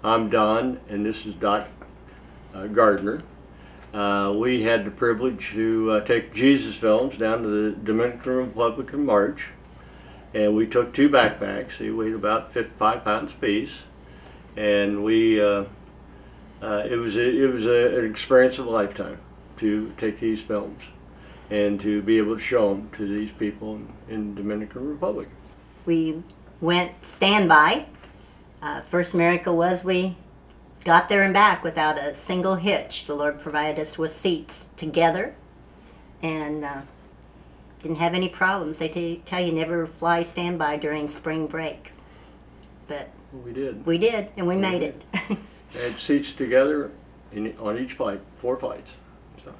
I'm Don, and this is Dot Gardner. We had the privilege to take Jesus films down to the Dominican Republic in March, and we took 2 backpacks. They weighed about 55 pounds apiece, and it was an experience of a lifetime to take these films and to be able to show them to these people in the Dominican Republic. We went standby. First miracle was we got there and back without a single hitch. The Lord provided us with seats together and didn't have any problems. They tell you never fly standby during spring break. But we did. We did, and we made it. Had seats together on each flight, 4 flights. So,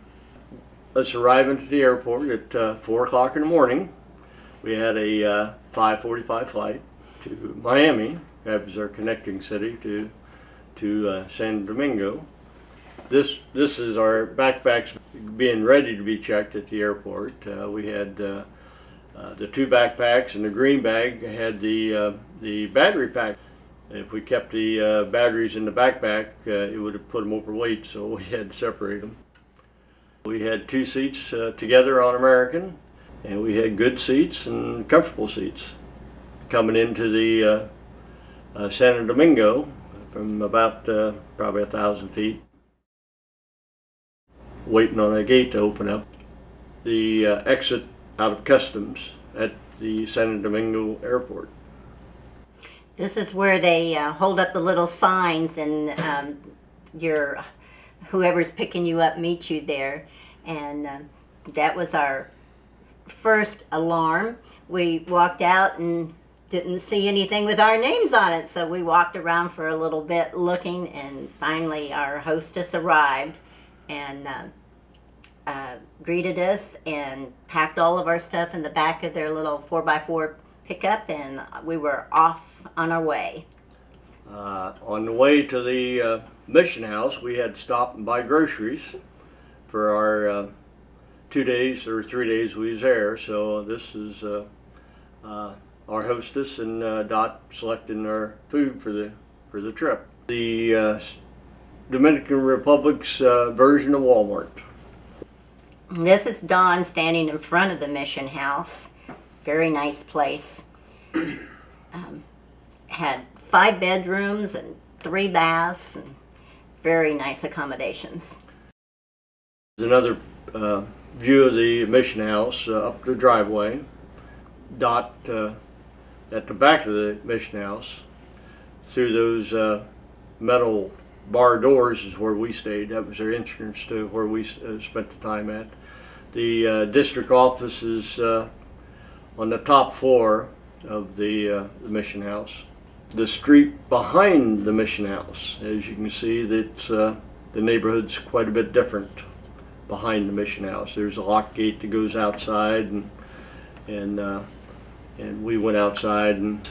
let's arrive into the airport at 4 o'clock in the morning. We had a 5:45 flight to Miami. That was our connecting city to San Domingo. This is our backpacks being ready to be checked at the airport. We had the 2 backpacks, and the green bag had the battery pack. If we kept the batteries in the backpack, it would have put them overweight, so we had to separate them. We had 2 seats together on American, and we had good seats and comfortable seats. Coming into the San Domingo from about probably 1,000 feet, waiting on a gate to open up. The exit out of customs at the San Domingo airport. This is where they hold up the little signs, and whoever's picking you up meets you there. And that was our first alarm. We walked out and didn't see anything with our names on it, so we walked around for a little bit looking, and finally our hostess arrived and greeted us and packed all of our stuff in the back of their little 4x4 pickup, and we were off on our way. On the way to the mission house, we had to stop and buy groceries for our 2 days or 3 days we was there. So this is our hostess and Dot selecting our food for the trip. The Dominican Republic's version of Walmart. This is Don standing in front of the mission house. Very nice place. Had 5 bedrooms and 3 baths, and very nice accommodations. There's another view of the mission house up the driveway. Dot at the back of the mission house, through those metal bar doors, is where we stayed. That was our entrance to where we spent the time at. The district office is on the top floor of the mission house. The street behind the mission house, as you can see, that's the neighborhood's quite a bit different behind the mission house. There's a lock gate that goes outside, and we went outside and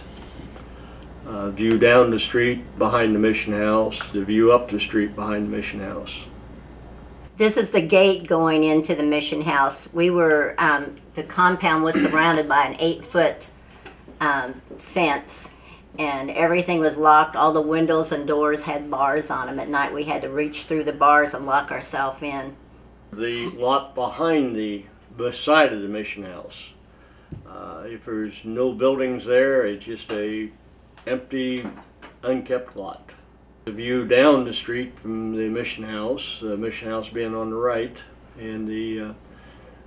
view down the street behind the mission house, the view up the street behind the mission house. This is the gate going into the mission house. We were, the compound was surrounded by an 8-foot fence, and everything was locked. All the windows and doors had bars on them. At night we had to reach through the bars and lock ourselves in. The lot behind the side of the mission house, if there's no buildings there, it's just a empty, unkept lot. The view down the street from the mission house being on the right, and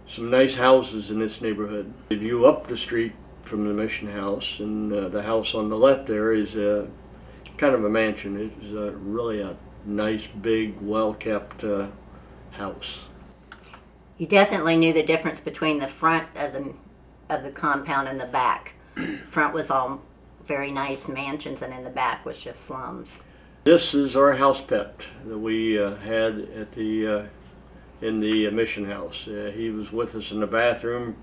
some nice houses in this neighborhood. The view up the street from the mission house, and the house on the left there is kind of a mansion. It's really a nice, big, well-kept house. You definitely knew the difference between the front of the compound and the back. Front was all very nice mansions, and in the back was just slums. This is our house pet that we had at in the mission house. He was with us in the bathroom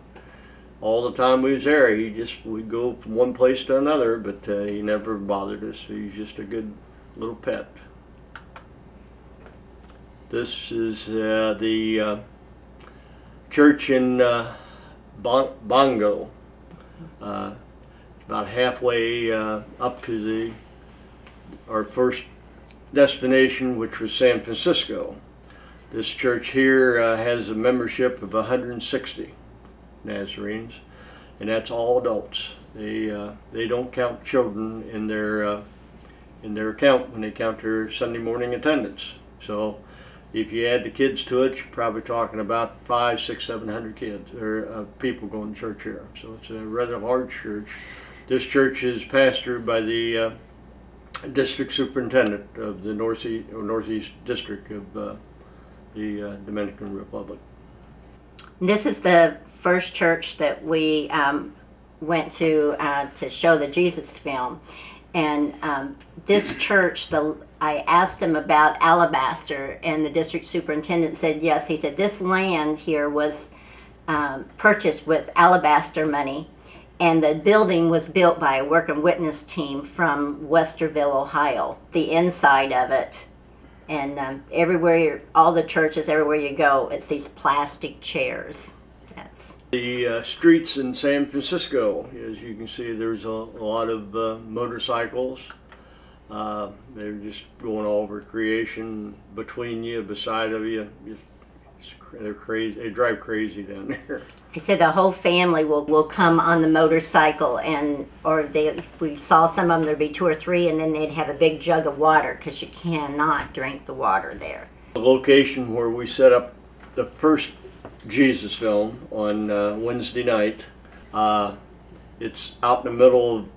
all the time we was there. We'd go from one place to another, but he never bothered us. He's just a good little pet. This is the church in Bongo. About halfway up to our first destination, which was San Francisco. This church here has a membership of 160 Nazarenes, and that's all adults. They don't count children in their account when they count their Sunday morning attendance. So if you add the kids to it, you're probably talking about 500, 600, 700 kids or people going to church here. So it's a rather large church. This church is pastored by the district superintendent of the Northeast District of the Dominican Republic. This is the first church that we went to show the Jesus film. And this church, I asked him about alabaster, and the district superintendent said yes. He said this land here was purchased with alabaster money, and the building was built by a work and witness team from Westerville, Ohio. The inside of it, and everywhere, all the churches, everywhere you go, it's these plastic chairs. Yes. The streets in San Francisco, as you can see, there's a lot of motorcycles. They're just going all over creation, between you, beside of you. They're crazy. They drive crazy down there. He said the whole family will come on the motorcycle, we saw some of them, there'd be 2 or 3, and then they'd have a big jug of water because you cannot drink the water there. The location where we set up the first Jesus film on Wednesday night, it's out in the middle of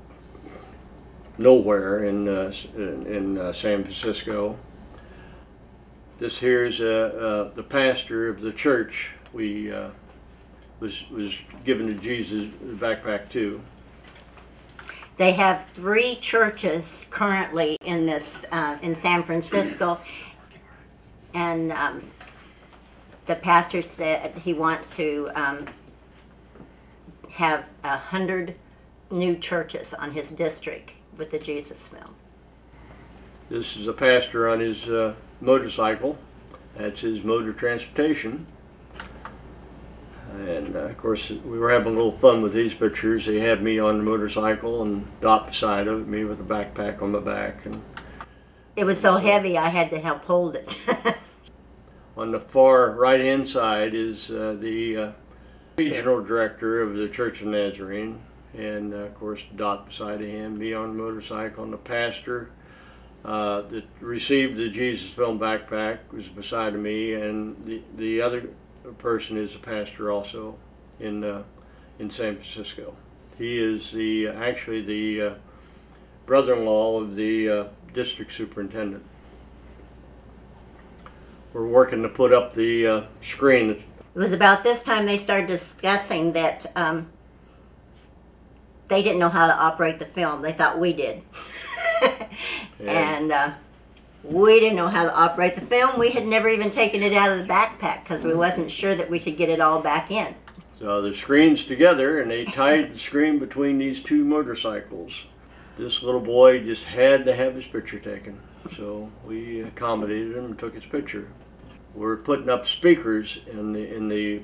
nowhere in San Francisco. This here is the pastor of the church we was given to Jesus the backpack to. They have 3 churches currently in this in San Francisco, and the pastor said he wants to have 100 new churches on his district with the Jesus film. This is a pastor on his motorcycle. That's his mode of transportation. And of course, we were having a little fun with these pictures. They had me on the motorcycle and Dot beside of me with a backpack on my back. And it was so heavy I had to help hold it. On the far right-hand side is the regional director of the Church of Nazarene, and of course Dot beside of him, me on the motorcycle, and the pastor that received the Jesus film backpack was beside of me, and the other person is a pastor also in San Francisco. He is actually the brother-in-law of the district superintendent. We're working to put up the screen. It was about this time they started discussing that they didn't know how to operate the film. They thought we did. And we didn't know how to operate the film. We had never even taken it out of the backpack because we wasn't sure that we could get it all back in. So the screen's together, and they tied the screen between these 2 motorcycles. This little boy just had to have his picture taken, so we accommodated him and took his picture. We're putting up speakers in the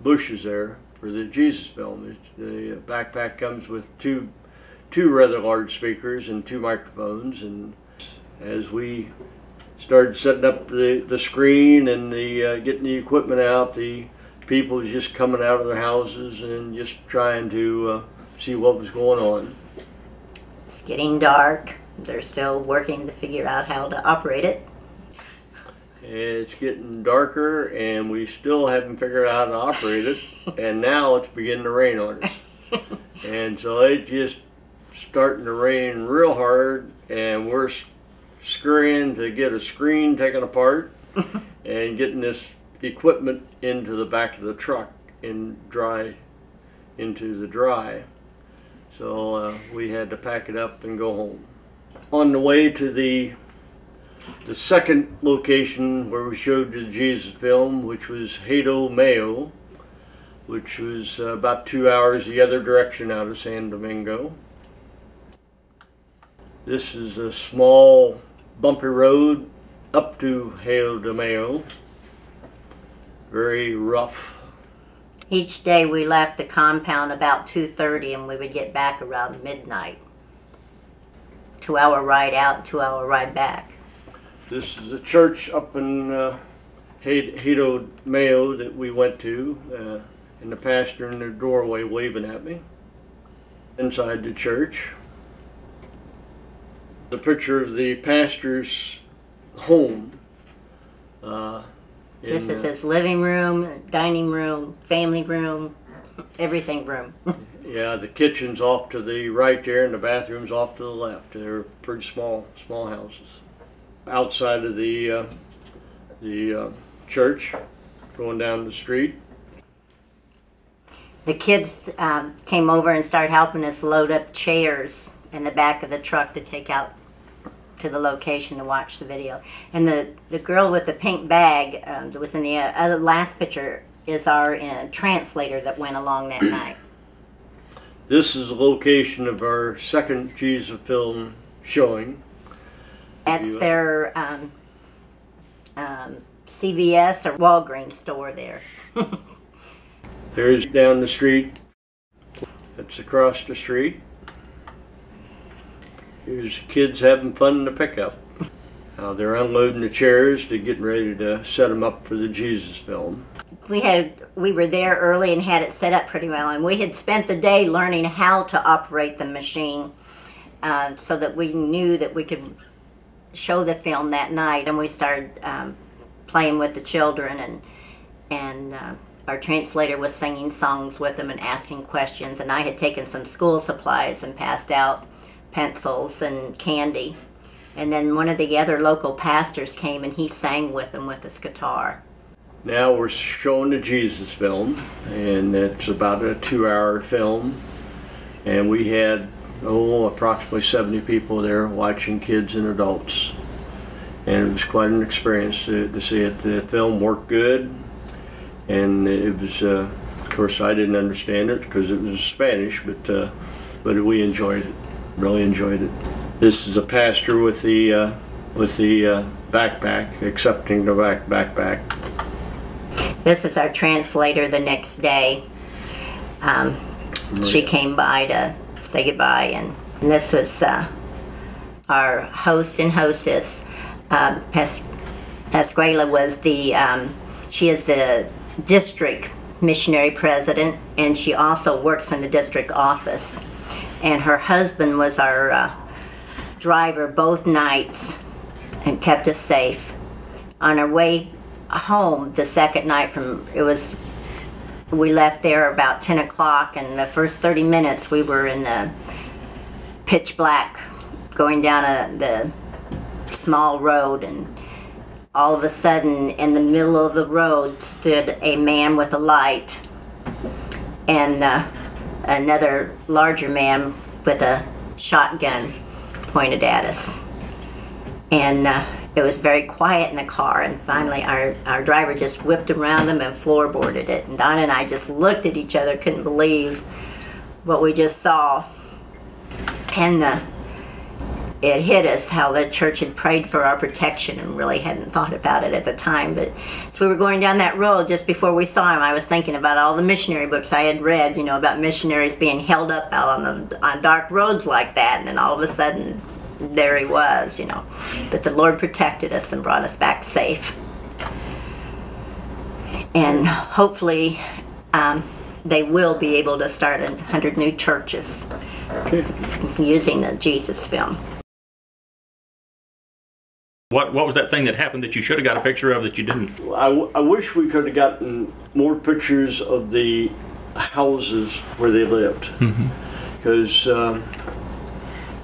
bushes there for the Jesus film. The backpack comes with two rather large speakers and 2 microphones, and as we started setting up the screen and getting the equipment out, the people was just coming out of their houses and just trying to see what was going on. It's getting dark. They're still working to figure out how to operate it. It's getting darker, and we still haven't figured out how to operate it, and now it's beginning to rain on us. And so it's just starting to rain real hard, and we're scurrying to get a screen taken apart and getting this equipment into the back of the truck and into the dry. So we had to pack it up and go home. On the way to the second location where we showed the Jesus film, which was Hato, Mayo, which was about 2 hours the other direction out of San Domingo. This is a small bumpy road up to Hato de Mayo. Very rough. Each day we left the compound about 2:30 and we would get back around midnight. 2-hour ride out, 2-hour ride back. This is a church up in Hato, Mayo that we went to, and the pastor in the doorway waving at me. Inside the church, the picture of the pastor's home. This is his living room, dining room, family room, everything room. Yeah, the kitchen's off to the right there, and the bathroom's off to the left. They're pretty small houses. Outside of the church, going down the street. The kids came over and started helping us load up chairs in the back of the truck to take out to the location to watch the video. And the girl with the pink bag that was in the last picture is our translator that went along that night. This is the location of our second Jesus film showing. That's their CVS or Walgreens store there. There's down the street. That's across the street. Here's the kids having fun in the pickup. Now they're unloading the chairs to get ready to set them up for the Jesus film. We were there early and had it set up pretty well, and we had spent the day learning how to operate the machine so that we knew that we could show the film that night. And we started playing with the children, and our translator was singing songs with them and asking questions, and I had taken some school supplies and passed out pencils and candy. And then one of the other local pastors came and he sang with them with his guitar. Now we're showing the Jesus film, and it's about a 2-hour film, and we had approximately 70 people there watching, kids and adults, and it was quite an experience to see it. The film worked good, and it was of course I didn't understand it because it was Spanish, but we enjoyed it, really enjoyed it. This is a pastor with the backpack, accepting the backpack. This is our translator the next day. She came by to say goodbye, and this was our host and hostess. Pascuala was she is the district missionary president, and she also works in the district office. And her husband was our driver both nights and kept us safe. On our way home the second night we left there about 10 o'clock, and the first 30 minutes we were in the pitch black going down the small road, and all of a sudden in the middle of the road stood a man with a light and another larger man with a shotgun pointed at us. And it was very quiet in the car, and finally our driver just whipped around them and floorboarded it. And Donna and I just looked at each other, couldn't believe what we just saw. And it hit us how the church had prayed for our protection and really hadn't thought about it at the time. But as we were going down that road, just before we saw him, I was thinking about all the missionary books I had read, about missionaries being held up out on dark roads like that, and then all of a sudden there he was, But the Lord protected us and brought us back safe. And hopefully they will be able to start 100 new churches using the Jesus film. What was that thing that happened that you should have got a picture of that you didn't? I wish we could have gotten more pictures of the houses where they lived, because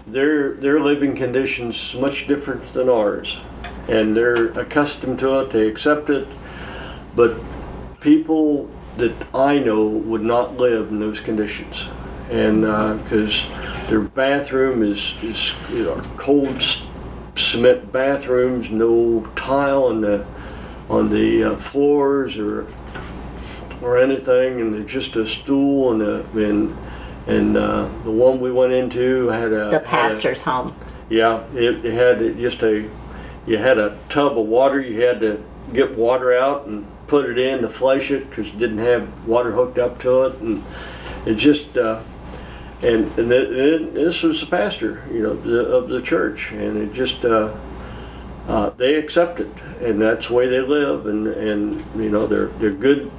their living conditions much different than ours, and they're accustomed to it, they accept it, but people that I know would not live in those conditions, and because their bathroom is cold cement bathrooms, no tile on the floors or anything, and just a stool and the one we went into had the pastor's home. Yeah, it had you had a tub of water. You had to get water out and put it in to flush it because you didn't have water hooked up to it, and it just and this was the pastor, of the church, and it just they accept it, and that's the way they live, and you know, they're good,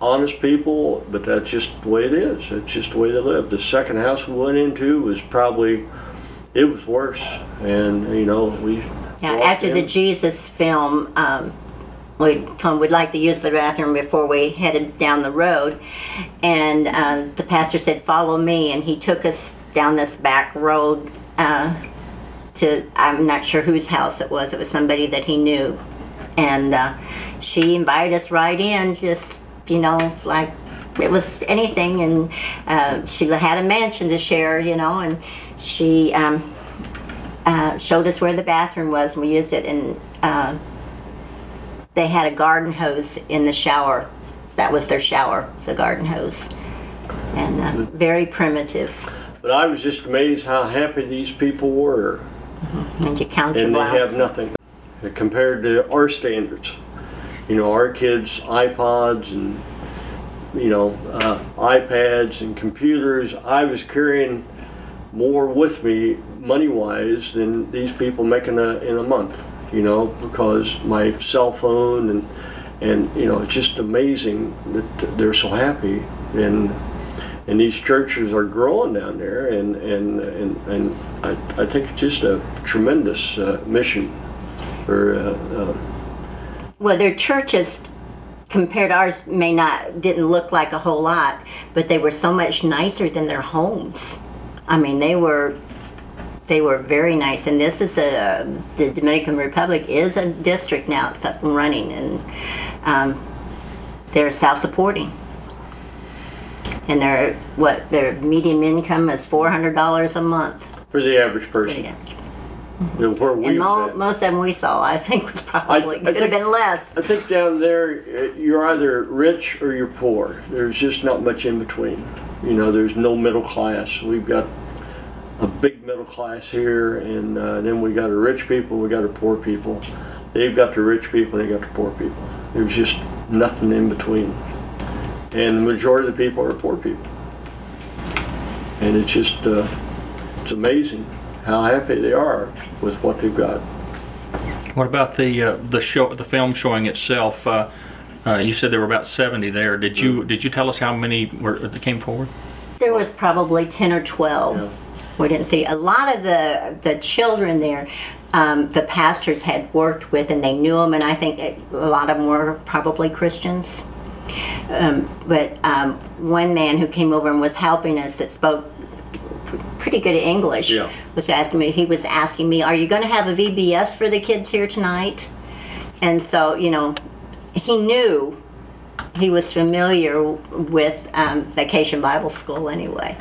honest people, but that's just the way it is. It's just the way they live. The second house we went into was probably, it was worse, and you know, we. Now, after the Jesus film, we'd like to use the bathroom before we headed down the road, and the pastor said, "Follow me," and he took us down this back road to, I'm not sure whose house it was somebody that he knew, and she invited us right in, just, you know, like it was anything, and she had a mansion to share, you know, and she showed us where the bathroom was, and we used it, and they had a garden hose in the shower. That was their shower, it was a garden hose, and very primitive. But I was just amazed how happy these people were. And you count your and they blessings. have nothing compared to our standards. You know, our kids' iPods and, you know, iPads and computers. I was carrying more with me money-wise than these people make in a month, you know, because my cell phone and you know, it's just amazing that they're so happy, and these churches are growing down there, and I think it's just a tremendous mission. Well, their churches, compared to ours, didn't look like a whole lot, but they were so much nicer than their homes. I mean, they were very nice, and this is the Dominican Republic is a district now. It's up and running, and they're self-supporting. And their median income is $400 a month. For the average person. Yeah. Where we And most of them we saw, I think, was probably could have been less. I think down there, you're either rich or you're poor. There's just not much in between. You know, there's no middle class. We've got a big middle class here, and then we got the rich people, we got the poor people. They've got the rich people, and they got the poor people. There's just nothing in between. And the majority of the people are poor people. And it's just, it's amazing how happy they are with what they've got. What about the film showing itself? You said there were about 70 there. Did you tell us how many that came forward? There was probably 10 or 12. Yeah. We didn't see a lot of the children there. The pastors had worked with, and they knew them, and I think a lot of them were probably Christians. But one man who came over and was helping us, that spoke pretty good English, Yeah. was asking me, "Are you going to have a VBS for the kids here tonight?" And so, you know, he knew, he was familiar with Vacation Bible School anyway.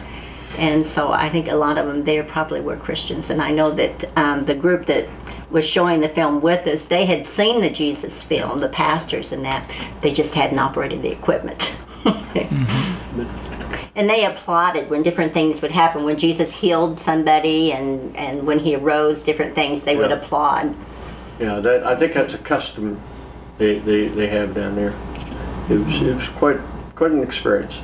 And so I think a lot of them there probably were Christians. And I know that the group that was showing the film with us, they had seen the Jesus film, the pastors and that. They just hadn't operated the equipment. Mm-hmm. And they applauded when different things would happen. When Jesus healed somebody and when he arose, different things, they would applaud. Yeah, I think that's a custom they have down there. It was quite an experience.